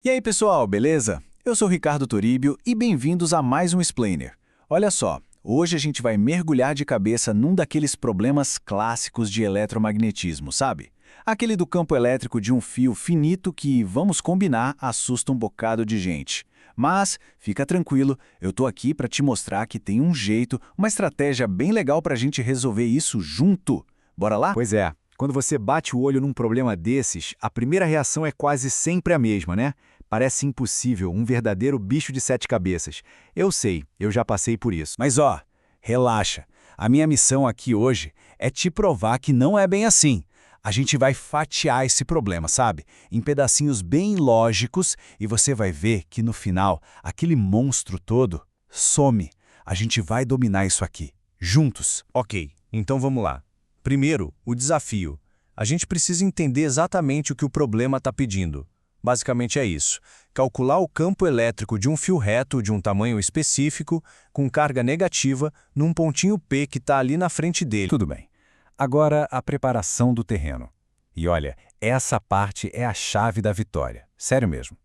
E aí, pessoal, beleza? Eu sou Ricardo Toribio e bem-vindos a mais um Explainer. Olha só, hoje a gente vai mergulhar de cabeça num daqueles problemas clássicos de eletromagnetismo, sabe? Aquele do campo elétrico de um fio finito que, vamos combinar, assusta um bocado de gente. Mas, fica tranquilo, eu tô aqui para te mostrar que tem um jeito, uma estratégia bem legal para a gente resolver isso junto. Bora lá? Pois é, quando você bate o olho num problema desses, a primeira reação é quase sempre a mesma, né? Parece impossível, um verdadeiro bicho de sete cabeças. Eu sei, eu já passei por isso. Mas ó, relaxa. A minha missão aqui hoje é te provar que não é bem assim. A gente vai fatiar esse problema, sabe? Em pedacinhos bem lógicos e você vai ver que no final, aquele monstro todo some. A gente vai dominar isso aqui, juntos. Ok, então vamos lá. Primeiro, o desafio. A gente precisa entender exatamente o que o problema está pedindo. Basicamente é isso. Calcular o campo elétrico de um fio reto de um tamanho específico, com carga negativa, num pontinho P que está ali na frente dele. Tudo bem. Agora, a preparação do terreno. E olha, essa parte é a chave da vitória. Sério mesmo.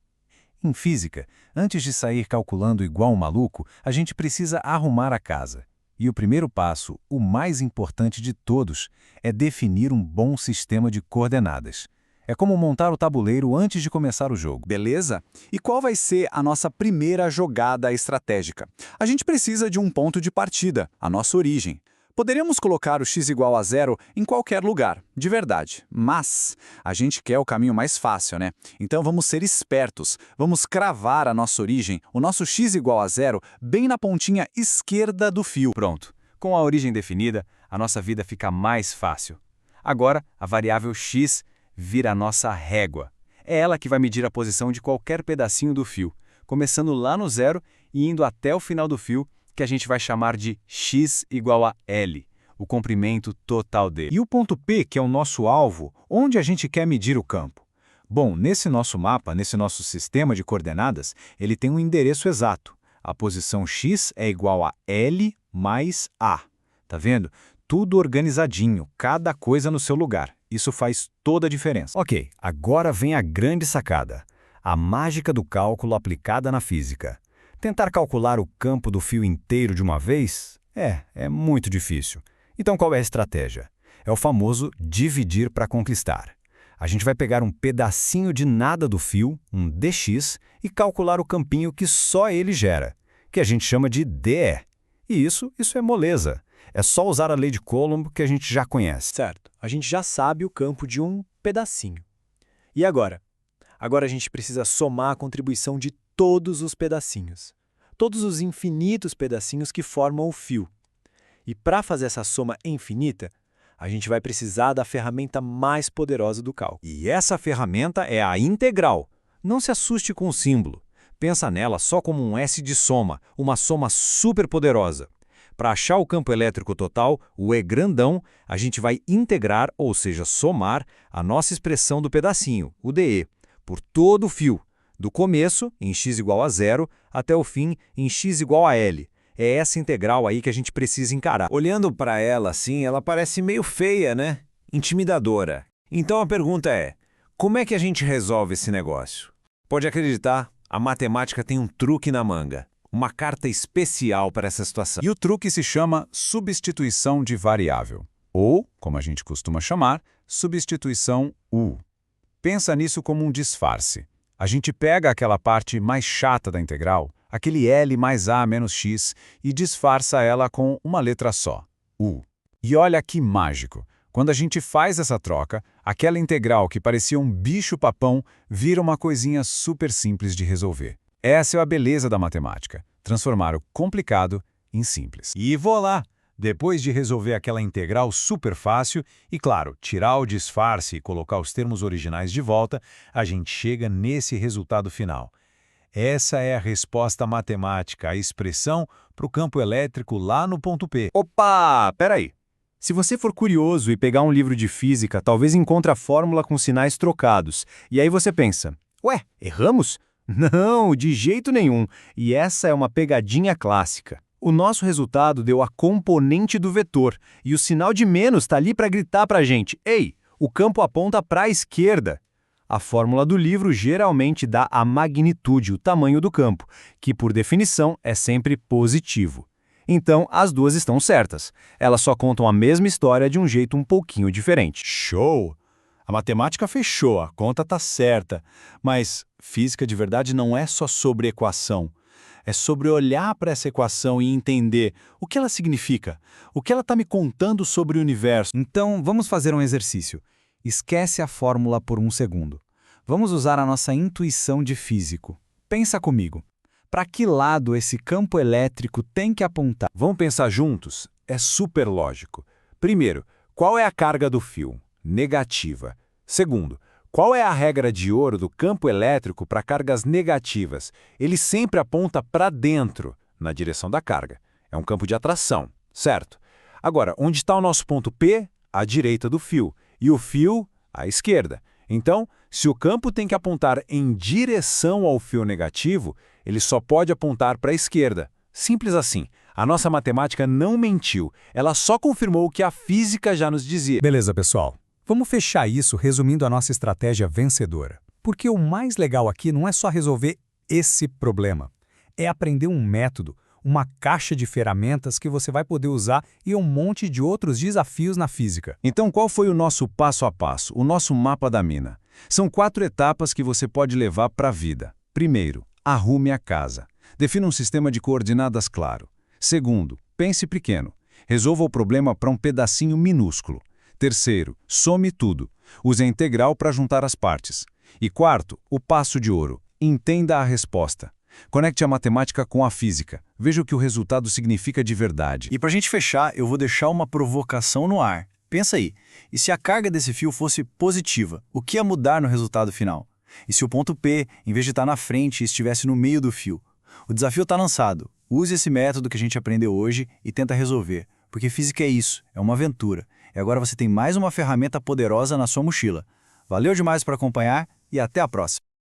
Em física, antes de sair calculando igual um maluco, a gente precisa arrumar a casa. E o primeiro passo, o mais importante de todos, é definir um bom sistema de coordenadas. É como montar o tabuleiro antes de começar o jogo. Beleza? E qual vai ser a nossa primeira jogada estratégica? A gente precisa de um ponto de partida, a nossa origem. Poderíamos colocar o x igual a zero em qualquer lugar, de verdade. Mas a gente quer o caminho mais fácil, né? Então vamos ser espertos. Vamos cravar a nossa origem, o nosso x igual a zero, bem na pontinha esquerda do fio. Pronto. Com a origem definida, a nossa vida fica mais fácil. Agora, a variável x vira a nossa régua. É ela que vai medir a posição de qualquer pedacinho do fio, começando lá no zero e indo até o final do fio, que a gente vai chamar de x igual a L, o comprimento total dele. E o ponto P, que é o nosso alvo, onde a gente quer medir o campo? Bom, nesse nosso mapa, nesse nosso sistema de coordenadas, ele tem um endereço exato. A posição x é igual a L mais A. Tá vendo? Tudo organizadinho, cada coisa no seu lugar. Isso faz toda a diferença. Ok, agora vem a grande sacada. A mágica do cálculo aplicada na física. Tentar calcular o campo do fio inteiro de uma vez? É muito difícil. Então qual é a estratégia? É o famoso dividir para conquistar. A gente vai pegar um pedacinho de nada do fio, um dx, e calcular o campinho que só ele gera, que a gente chama de dE. E isso é moleza. É só usar a lei de Coulomb que a gente já conhece. Certo, a gente já sabe o campo de um pedacinho. E agora? Agora a gente precisa somar a contribuição de todos os pedacinhos. Todos os infinitos pedacinhos que formam o fio. E para fazer essa soma infinita, a gente vai precisar da ferramenta mais poderosa do cálculo. E essa ferramenta é a integral. Não se assuste com o símbolo. Pensa nela só como um S de soma, uma soma super poderosa. Para achar o campo elétrico total, o E grandão, a gente vai integrar, ou seja, somar, a nossa expressão do pedacinho, o dE, por todo o fio, do começo, em x igual a zero, até o fim, em x igual a L. É essa integral aí que a gente precisa encarar. Olhando para ela assim, ela parece meio feia, né? Intimidadora. Então a pergunta é, como é que a gente resolve esse negócio? Pode acreditar, a matemática tem um truque na manga. Uma carta especial para essa situação. E o truque se chama substituição de variável, ou, como a gente costuma chamar, substituição U. Pensa nisso como um disfarce. A gente pega aquela parte mais chata da integral, aquele L mais A menos X, e disfarça ela com uma letra só, U. E olha que mágico! Quando a gente faz essa troca, aquela integral que parecia um bicho-papão vira uma coisinha super simples de resolver. Essa é a beleza da matemática, transformar o complicado em simples. E voilá! Depois de resolver aquela integral super fácil e, claro, tirar o disfarce e colocar os termos originais de volta, a gente chega nesse resultado final. Essa é a resposta matemática, a expressão para o campo elétrico lá no ponto P. Opa, peraí. Se você for curioso e pegar um livro de física, talvez encontre a fórmula com sinais trocados. E aí você pensa, ué, erramos? Não, de jeito nenhum. E essa é uma pegadinha clássica. O nosso resultado deu a componente do vetor, e o sinal de menos está ali para gritar para a gente, ei, o campo aponta para a esquerda. A fórmula do livro geralmente dá a magnitude, o tamanho do campo, que por definição é sempre positivo. Então, as duas estão certas. Elas só contam a mesma história de um jeito um pouquinho diferente. Show! A matemática fechou, a conta tá certa. Mas física de verdade não é só sobre equação. É sobre olhar para essa equação e entender o que ela significa, o que ela está me contando sobre o universo. Então, vamos fazer um exercício. Esquece a fórmula por um segundo. Vamos usar a nossa intuição de físico. Pensa comigo. Para que lado esse campo elétrico tem que apontar? Vamos pensar juntos? É super lógico. Primeiro, qual é a carga do fio? Negativa. Segundo, qual é a regra de ouro do campo elétrico para cargas negativas? Ele sempre aponta para dentro, na direção da carga. É um campo de atração, certo? Agora, onde está o nosso ponto P? À direita do fio. E o fio, à esquerda. Então, se o campo tem que apontar em direção ao fio negativo, ele só pode apontar para a esquerda. Simples assim. A nossa matemática não mentiu. Ela só confirmou o que a física já nos dizia. Beleza, pessoal. Vamos fechar isso resumindo a nossa estratégia vencedora. Porque o mais legal aqui não é só resolver esse problema. É aprender um método, uma caixa de ferramentas que você vai poder usar e um monte de outros desafios na física. Então, qual foi o nosso passo a passo, o nosso mapa da mina? São 4 etapas que você pode levar para a vida. Primeiro, arrume a casa. Defina um sistema de coordenadas claro. Segundo, pense pequeno. Resolva o problema para um pedacinho minúsculo. Terceiro, some tudo. Use a integral para juntar as partes. E quarto, o passo de ouro. Entenda a resposta. Conecte a matemática com a física. Veja o que o resultado significa de verdade. E para a gente fechar, eu vou deixar uma provocação no ar. Pensa aí, e se a carga desse fio fosse positiva, o que ia mudar no resultado final? E se o ponto P, em vez de estar na frente, estivesse no meio do fio? O desafio está lançado. Use esse método que a gente aprendeu hoje e tenta resolver. Porque física é isso, é uma aventura. E agora você tem mais uma ferramenta poderosa na sua mochila. Valeu demais por acompanhar e até a próxima!